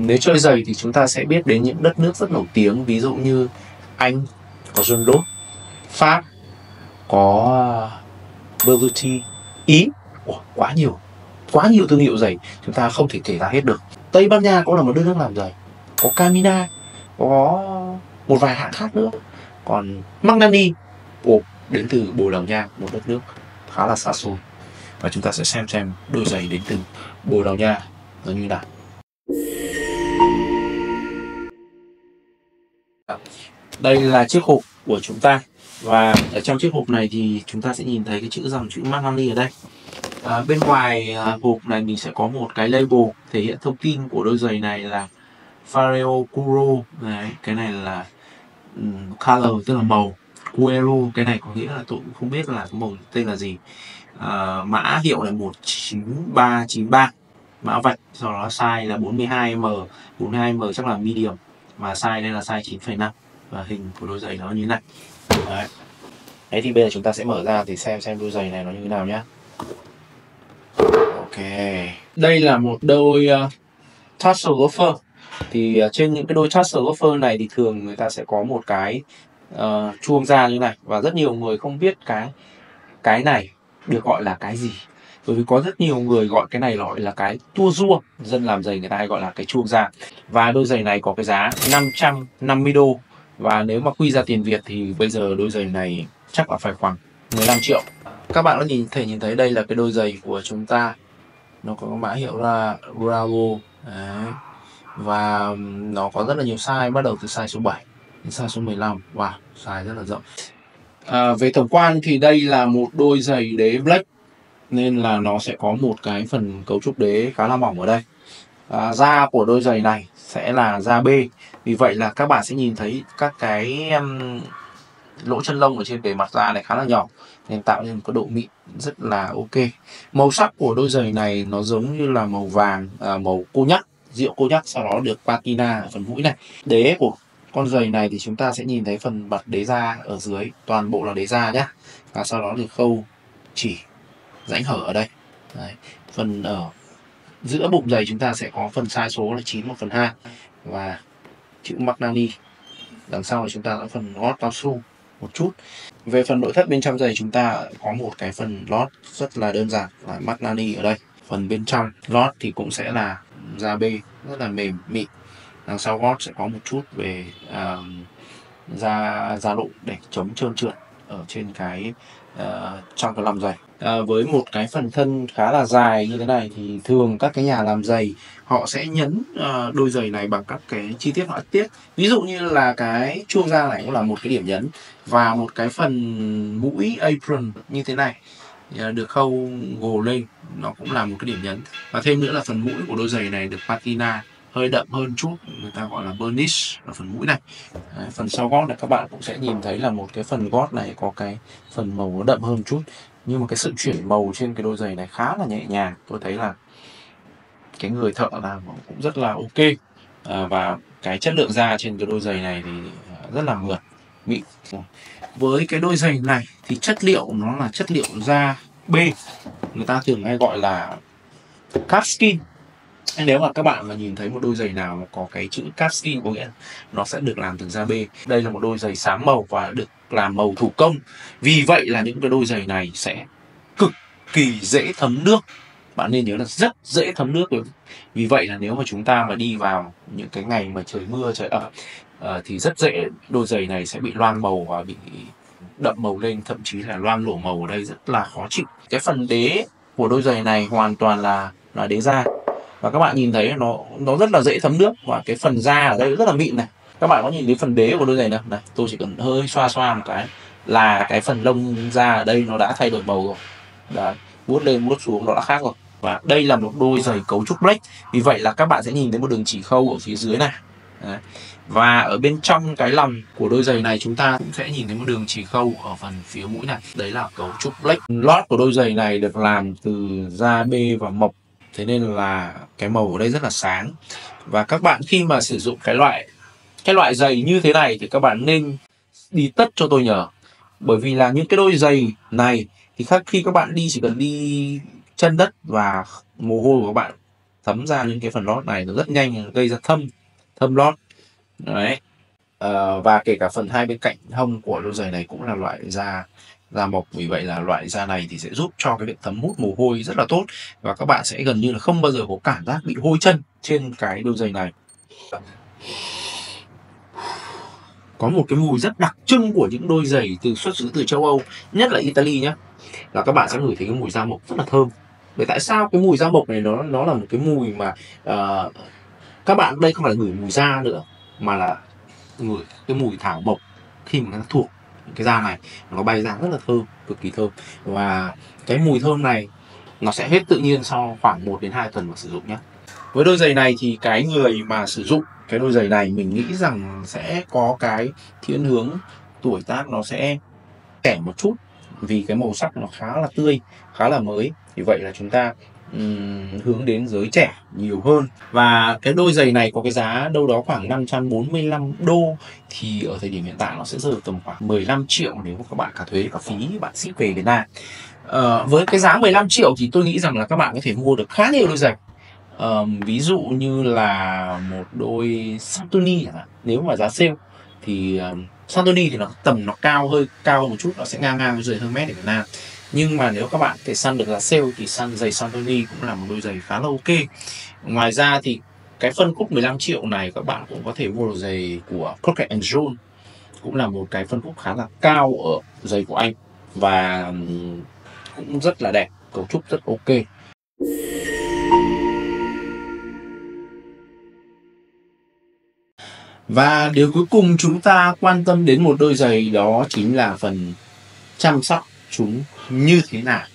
Nếu chơi giày thì chúng ta sẽ biết đến những đất nước rất nổi tiếng, ví dụ như Anh có John Lott, Pháp có Berluti, Ý quá nhiều thương hiệu giày chúng ta không thể kể ra hết được. Tây Ban Nha cũng là một đất nước làm giày, có Camina, có một vài hãng khác nữa. Còn Magnani đến từ Bồ Đào Nha, một đất nước khá là xa xôi. Và chúng ta sẽ xem đôi giày đến từ Bồ Đào Nha nó như nào. Đây là chiếc hộp của chúng ta, và ở trong chiếc hộp này thì chúng ta sẽ nhìn thấy cái dòng chữ Magnani ở đây. Bên ngoài hộp này mình sẽ có một cái label thể hiện thông tin của đôi giày này là Fareo Kuro. Đấy, cái này là color, tức là màu. Kuero, cái này có nghĩa là tôi cũng không biết là cái màu tên là gì. Mã hiệu là 19393, mã vạch, sau đó size là 42M. 42M chắc là medium, và size đây là size 9,5, và hình của đôi giày nó như thế này. Đấy. Đấy thì bây giờ chúng ta sẽ mở ra thì xem đôi giày này nó như thế nào nhá. Ok, đây là một đôi tassel loafer. Thì trên những cái đôi tassel loafer này thì thường người ta sẽ có một cái chuông da như này, và rất nhiều người không biết cái này được gọi là cái gì. Bởi vì có rất nhiều người gọi cái này gọi là cái tua rua, dân làm giày người ta hay gọi là cái chuông da. Và đôi giày này có cái giá 550 đô, và nếu mà quy ra tiền Việt thì bây giờ đôi giày này chắc là phải khoảng 15 triệu. Các bạn có thể nhìn thấy đây là cái đôi giày của chúng ta, nó có mã hiệu là Bravo. Đấy. Và nó có rất là nhiều size, bắt đầu từ size số 7 đến size số 15. Wow, size rất là rộng. Về tổng quan thì đây là một đôi giày đế black, nên là nó sẽ có một cái phần cấu trúc đế khá là mỏng ở đây. Da của đôi giày này sẽ là da B, vì vậy là các bạn sẽ nhìn thấy các cái lỗ chân lông ở trên bề mặt da này khá là nhỏ, nên tạo nên một độ mịn rất là ok. Màu sắc của đôi giày này nó giống như là màu vàng, màu cô nhắc, rượu cô nhắc, sau đó được patina ở phần mũi này. Đế của con giày này thì chúng ta sẽ nhìn thấy phần bật đế da ở dưới, toàn bộ là đế da nhé, và sau đó được khâu chỉ rãnh hở ở đây. Đấy. Phần ở giữa bụng giày chúng ta sẽ có phần size số là 9/1/2 và chữ Magnani. Đằng sau là chúng ta có phần lót cao su một chút. Về phần nội thất bên trong giày chúng ta có một cái phần lót rất là đơn giản là Magnani ở đây. Phần bên trong lót thì cũng sẽ là da B rất là mềm mịn. Đằng sau gót sẽ có một chút về da lụa để chống trơn trượt ở trên cái trong cái lòng giày. Với một cái phần thân khá là dài như thế này thì thường các cái nhà làm giày họ sẽ nhấn đôi giày này bằng các cái chi tiết họa tiết. Ví dụ như là cái chuông da này cũng là một cái điểm nhấn, và một cái phần mũi apron như thế này được khâu gồ lên, nó cũng là một cái điểm nhấn. Và thêm nữa là phần mũi của đôi giày này được patina hơi đậm hơn chút, người ta gọi là burnish ở phần mũi này. Đấy, phần sau gót này các bạn cũng sẽ nhìn thấy là một cái phần gót này có cái phần màu nó đậm hơn chút, nhưng mà cái sự chuyển màu trên cái đôi giày này khá là nhẹ nhàng. Tôi thấy là cái người thợ làm cũng rất là ok, và cái chất lượng da trên cái đôi giày này thì rất là mượt mịn. Với cái đôi giày này thì chất liệu nó là chất liệu da B, người ta thường hay gọi là calfskin. Nếu mà các bạn mà nhìn thấy một đôi giày nào mà có cái chữ calfskin có nghĩa nó sẽ được làm từ da B. Đây là một đôi giày sáng màu và được làm màu thủ công, vì vậy là những cái đôi giày này sẽ cực kỳ dễ thấm nước. Bạn nên nhớ là rất dễ thấm nước rồi. Vì vậy là nếu mà chúng ta mà đi vào những cái ngày mà trời mưa trời ẩm thì rất dễ đôi giày này sẽ bị loang màu và bị đậm màu lên, thậm chí là loang lổ màu ở đây rất là khó chịu. Cái phần đế của đôi giày này hoàn toàn là đế da, và các bạn nhìn thấy nó rất là dễ thấm nước, và cái phần da ở đây rất là mịn này. Các bạn có nhìn thấy phần đế của đôi giày nào? Này, tôi chỉ cần hơi xoa một cái là cái phần lông da ở đây nó đã thay đổi màu rồi. Đấy, vuốt lên vuốt xuống nó đã khác rồi. Và đây là một đôi giày cấu trúc black, vì vậy là các bạn sẽ nhìn thấy một đường chỉ khâu ở phía dưới này. Đấy. Và ở bên trong cái lòng của đôi giày này chúng ta cũng sẽ nhìn thấy một đường chỉ khâu ở phần phía mũi này. Đấy là cấu trúc black. Lót của đôi giày này được làm từ da B và mộc, thế nên là cái màu ở đây rất là sáng. Và các bạn khi mà sử dụng cái loại giày như thế này thì các bạn nên đi tất cho tôi nhờ. Bởi vì là những cái đôi giày này thì khi các bạn đi chỉ cần đi chân đất và mồ hôi của các bạn thấm ra những cái phần lót này, nó rất nhanh gây ra thâm lót đấy. Và kể cả phần hai bên cạnh hông của đôi giày này cũng là loại da mộc, vì vậy là loại da này thì sẽ giúp cho cái việc thấm hút mồ hôi rất là tốt, và các bạn sẽ gần như là không bao giờ có cảm giác bị hôi chân trên cái đôi giày này. Có một cái mùi rất đặc trưng của những đôi giày xuất xứ từ châu Âu, nhất là Italy nhé, là các bạn sẽ ngửi thấy cái mùi da mộc rất là thơm. Vậy tại sao cái mùi da mộc này nó là một cái mùi mà các bạn đây không phải là ngửi mùi da nữa, mà là ngửi cái mùi thảo mộc khi mà nó thuộc cái da này, nó bay ra rất là thơm, cực kỳ thơm. Và cái mùi thơm này nó sẽ hết tự nhiên sau khoảng 1 đến 2 tuần mà sử dụng nhé. Với đôi giày này thì cái người mà sử dụng cái đôi giày này mình nghĩ rằng sẽ có cái thiên hướng tuổi tác nó sẽ trẻ một chút, vì cái màu sắc nó khá là tươi, khá là mới. Vì vậy là chúng ta hướng đến giới trẻ nhiều hơn. Và cái đôi giày này có cái giá đâu đó khoảng 545 đô, thì ở thời điểm hiện tại nó sẽ rơi tầm khoảng 15 triệu nếu các bạn cả thuế cả phí bạn ship về Việt Nam. Với cái giá 15 triệu thì tôi nghĩ rằng là các bạn có thể mua được khá nhiều đôi giày. Ví dụ như là một đôi Santoni chẳng hạn, nếu mà giá sale thì Santoni thì nó tầm nó hơi cao hơn một chút, nó sẽ ngang với giày Hermes ở Việt Nam. Nhưng mà nếu các bạn thể săn được giá sale thì săn giày Santoni cũng là một đôi giày khá là ok. Ngoài ra thì cái phân khúc 15 triệu này các bạn cũng có thể mua được giày của Crooked Jones, cũng là một cái phân khúc khá là cao ở giày của anh, và cũng rất là đẹp, cấu trúc rất ok. Và điều cuối cùng chúng ta quan tâm đến một đôi giày đó chính là phần chăm sóc chúng như thế nào.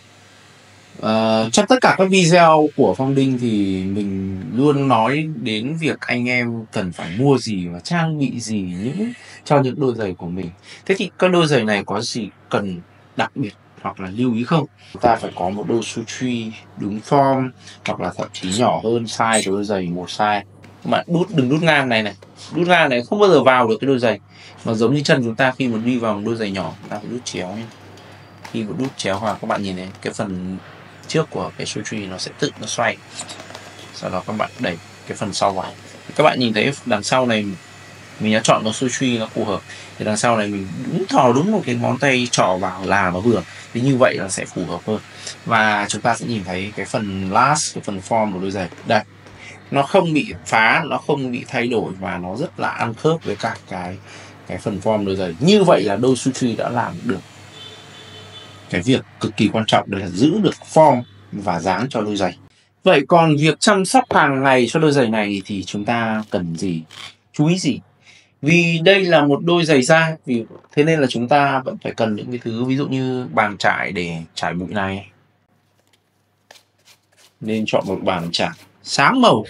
Trong tất cả các video của Phong Đinh thì mình luôn nói đến việc anh em cần phải mua gì và trang bị gì cho những đôi giày của mình. Thế thì các đôi giày này có gì cần đặc biệt hoặc là lưu ý không? Chúng ta phải có một đôi Sutri đúng form, hoặc là thậm chí nhỏ hơn size của đôi giày một size. Bạn đừng đút ngang này. Đút ngang này không bao giờ vào được cái đôi giày. Nó giống như chân chúng ta khi mà đi vào một đôi giày nhỏ, chúng ta phải đút chéo nhé. Khi mà đút chéo vào các bạn nhìn này, cái phần trước của cái Sutri nó sẽ tự nó xoay, sau đó các bạn đẩy cái phần sau vào. Các bạn nhìn thấy đằng sau này mình đã chọn con Sutri nó phù hợp, thì đằng sau này mình thò đúng một cái ngón tay trỏ vào là nó vừa, thì như vậy là sẽ phù hợp hơn. Và chúng ta sẽ nhìn thấy cái phần last, cái phần form của đôi giày đây, nó không bị phá, nó không bị thay đổi, và nó rất là ăn khớp với cả cái phần form đôi giày. Như vậy là đôi Sutri đã làm được cái việc cực kỳ quan trọng, đó là giữ được form và dáng cho đôi giày. Vậy còn việc chăm sóc hàng ngày cho đôi giày này thì chúng ta cần gì, chú ý gì? Vì đây là một đôi giày da, thế nên là chúng ta vẫn phải cần những cái thứ ví dụ như bàn chải để trải bụi này. Nên chọn một bàn chải sáng màu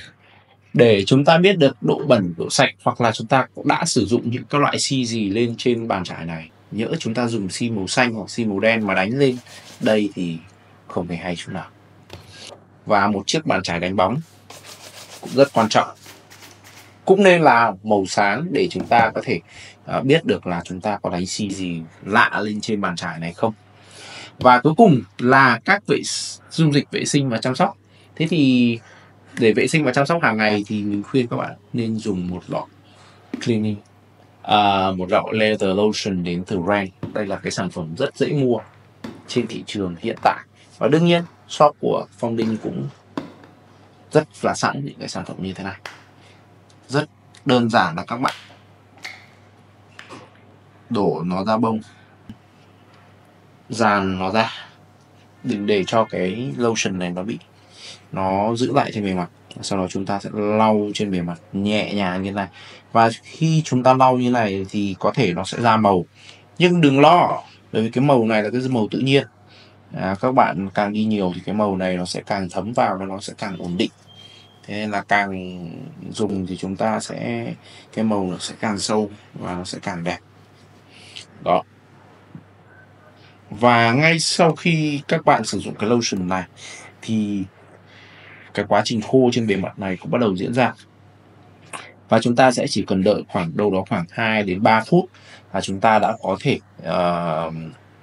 để chúng ta biết được độ bẩn, độ sạch, hoặc là chúng ta cũng đã sử dụng những các loại xi gì lên trên bàn chải này. Nhỡ chúng ta dùng xi màu xanh hoặc xi màu đen mà đánh lên đây thì không hề hay chút nào. Và một chiếc bàn chải đánh bóng cũng rất quan trọng, cũng nên là màu sáng để chúng ta có thể biết được là chúng ta có đánh xi gì lạ lên trên bàn chải này không. Và cuối cùng là các dung dịch vệ sinh và chăm sóc. Thế thì để vệ sinh và chăm sóc hàng ngày thì mình khuyên các bạn nên dùng một lọ cleaning, một lọ leather lotion đến từ Ren. Đây là cái sản phẩm rất dễ mua trên thị trường hiện tại, và đương nhiên shop của Phong Đinh cũng rất là sẵn những cái sản phẩm như thế này. Rất đơn giản là các bạn đổ nó ra bông, dàn nó ra, đừng để cho cái lotion này nó giữ lại trên bề mặt. Sau đó chúng ta sẽ lau trên bề mặt nhẹ nhàng như thế này. Và khi chúng ta lau như này thì có thể nó sẽ ra màu, nhưng đừng lo, bởi vì cái màu này là cái màu tự nhiên. Các bạn càng đi nhiều thì cái màu này nó sẽ càng thấm vào và nó sẽ càng ổn định. Thế nên là càng dùng thì chúng ta sẽ, cái màu nó sẽ càng sâu và nó sẽ càng đẹp. Đó. Và ngay sau khi các bạn sử dụng cái lotion này thì cái quá trình khô trên bề mặt này cũng bắt đầu diễn ra. Và chúng ta sẽ chỉ cần đợi đâu đó khoảng 2 đến 3 phút là chúng ta đã có thể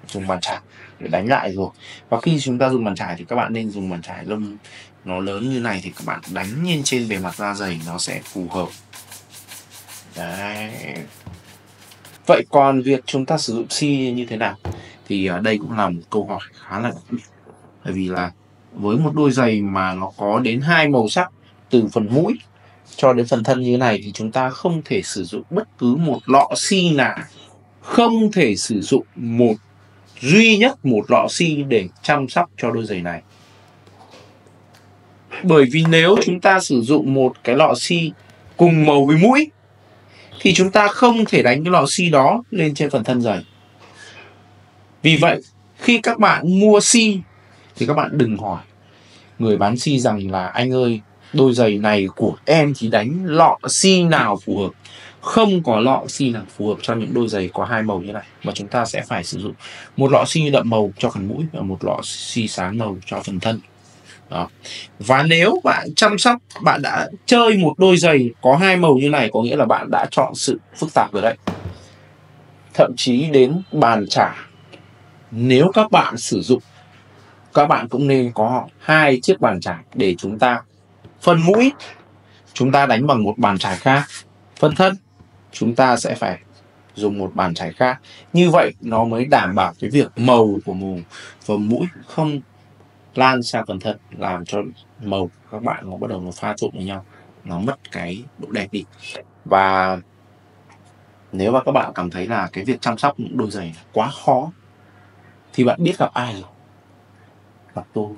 dùng bàn chải để đánh lại rồi. Và khi chúng ta dùng bàn chải thì các bạn nên dùng bàn chải nó lớn như này thì các bạn đánh lên trên bề mặt da dày nó sẽ phù hợp. Đấy. Vậy còn việc chúng ta sử dụng xi như thế nào thì đây cũng là một câu hỏi khá là đặc biệt, bởi vì là với một đôi giày mà nó có đến 2 màu sắc từ phần mũi cho đến phần thân như thế này thì chúng ta không thể sử dụng bất cứ một lọ xi nào, không thể sử dụng duy nhất một lọ xi để chăm sóc cho đôi giày này. Bởi vì nếu chúng ta sử dụng một cái lọ xi cùng màu với mũi thì chúng ta không thể đánh cái lọ xi đó lên trên phần thân giày. Vì vậy khi các bạn mua xi thì các bạn đừng hỏi người bán xi rằng là anh ơi, đôi giày này của em thì đánh lọ xi nào phù hợp. Không có lọ xi nào phù hợp cho những đôi giày có 2 màu như này, mà chúng ta sẽ phải sử dụng một lọ xi đậm màu cho phần mũi và một lọ xi sáng màu cho phần thân. Đó. Và nếu bạn chăm sóc, bạn đã chơi một đôi giày có 2 màu như này, có nghĩa là bạn đã chọn sự phức tạp rồi đấy. Thậm chí đến bàn chải, nếu các bạn sử dụng, các bạn cũng nên có 2 chiếc bàn chải để chúng ta phần mũi chúng ta đánh bằng một bàn chải khác, phần thân chúng ta sẽ phải dùng một bàn chải khác. Như vậy nó mới đảm bảo cái việc màu của phần mũi không lan sang phần thân, làm cho màu các bạn nó bắt đầu nó pha trộn với nhau, nó mất cái độ đẹp đi. Và nếu mà các bạn cảm thấy là cái việc chăm sóc những đôi giày quá khó thì bạn biết gặp ai rồi? Gặp tôi.